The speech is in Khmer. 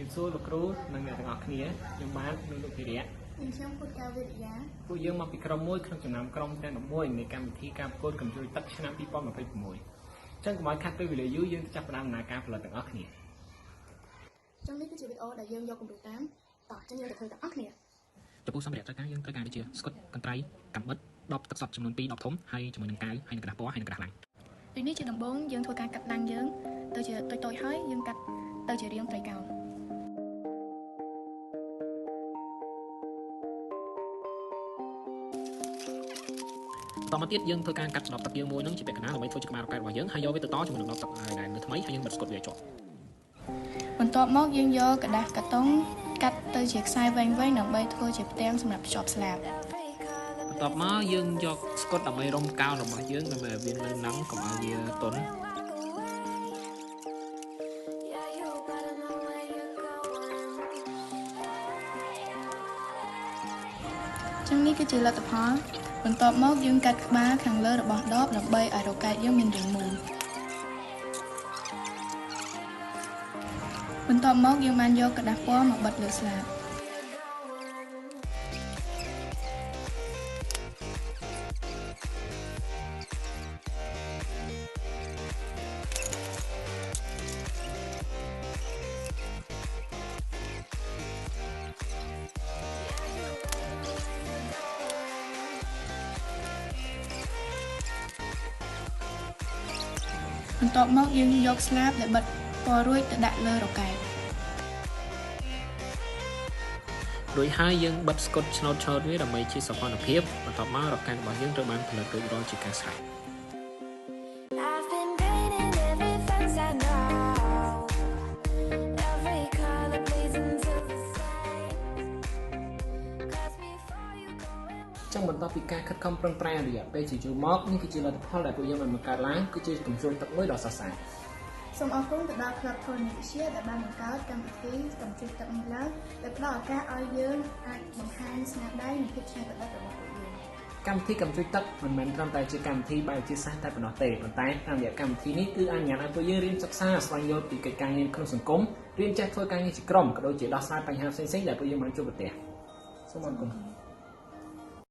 Dìm xui và cru nâng nhà thằng ngọc khía nhưng bán nâng độ thị rẽ nhưng trong phút cao về giá phụ dương mà bị crom môi không chừng nằm crom trên một môiในการที่การโกนcầm chui tắtชนะปีป้อมมาเป็นมวยจังหวะคัดไปวิเลยยื้อยื้อจับประดามนาการผลิตต่างออกเนี่ย trong lý cái chuyện video đại dương do cùng đủ tám tỏ cho như là thời tập óc nè ចំពោះសម្រាប់ត្រូវការយើងត្រូវការដូចជាស្កុតកន្ត្រៃកាំបិតដបទឹកសុទ្ធចំនួន2ដបធំហើយជាមួយនឹងកៅហើយនឹងក្រដាសពណ៌ហើយនឹងក្រដាសឡាំងដូចនេះជាដំបូងយើងធ្វើការកាត់ឡាំងយើងទៅជាតូចៗហើយយើងកាត់ទៅជារាងត្រីកោណ តមកទៀតយើងធ្វើការកាត់ដបទឹកយើងមួយនឹងជាពាក់កណ្ដាលដើម្បីធ្វើជាក្បាលរ៉ុកកែតរបស់យើងហើយយកវាទៅតជាមួយនឹងដបទឹកដែលនៅថ្មីហើយយើងបិទស្កុតវាឲ្យជាប់បន្ទាប់មកយើងយកกระดาษកាតុងកាត់ទៅជាខ្សែវែងៗដើម្បីធ្វើជាផ្ទាំងសម្រាប់ភ្ជាប់ស្លាប បន្ទាប់មកយើងយកស្កុតដើម្បីរុំកៅរបស់យើងដើម្បីឲ្យវានៅនឹងកុំឲ្យវាទន់ ចឹងនេះគឺជាលទ្ធផលបន្ទាប់មកយើងកាត់ក្បាលខាងលើរបស់ដបដើម្បីឲ្យរ៉ុកកែតយើងមានរាងមូលបន្ទាប់មកយើងបានយកกระดาษពណ៌មកបិទលើស្លាប បន្ទាប់មកយើងយកស្លាបដែលបិទពណ៌រួចទៅដាក់លើរ៉ុកកែត រួចហើយយើងបិទស្កុតឆ្នោតឆោតវាដើម្បីជាសោភ័ណភាពបន្ទាប់មករ៉ុកកែតរបស់យើងត្រូវបានផលិតរួចរាល់ជាការស្រេច ចឹងបន្ទាប់ពីការខិតខំប្រឹងប្រែងរយៈពេលជាយូរមកនេះគឺជាលទ្ធផលដែលពួកយើងបានបង្កើតឡើងគឺជាកំជ្រុលទឹកមួយដ៏សរសើរ សូមអរគុណទៅដល់ Club Thorny Asia ដែលបានបង្កើតកម្មវិធីកំជ្រុលទឹកនេះឡើងដែលផ្ដល់ឱកាសឲ្យយើងអាចបង្ហាញស្នាដៃនិងភាពច្នៃប្រឌិតរបស់ពួកយើង កម្មវិធីកំជ្រុលទឹកមិនមែនត្រឹមតែជាកម្មវិធីបែបវិទ្យាសាស្ត្រតែប៉ុណ្ណោះទេប៉ុន្តែតាមរយៈកម្មវិធីនេះគឺអនុញ្ញាតឲ្យពួកយើងរៀនសិក្សាស្វែងយល់ពីកិច្ចការងារក្នុងសង្គមរៀនចេះធ្វើការងារជាក្រុមក៏ដូចជាដោះស្រាយបញ្ហាផ្សេងៗដែលពួកយើងបានជួបប្រទះសូមអរគុណ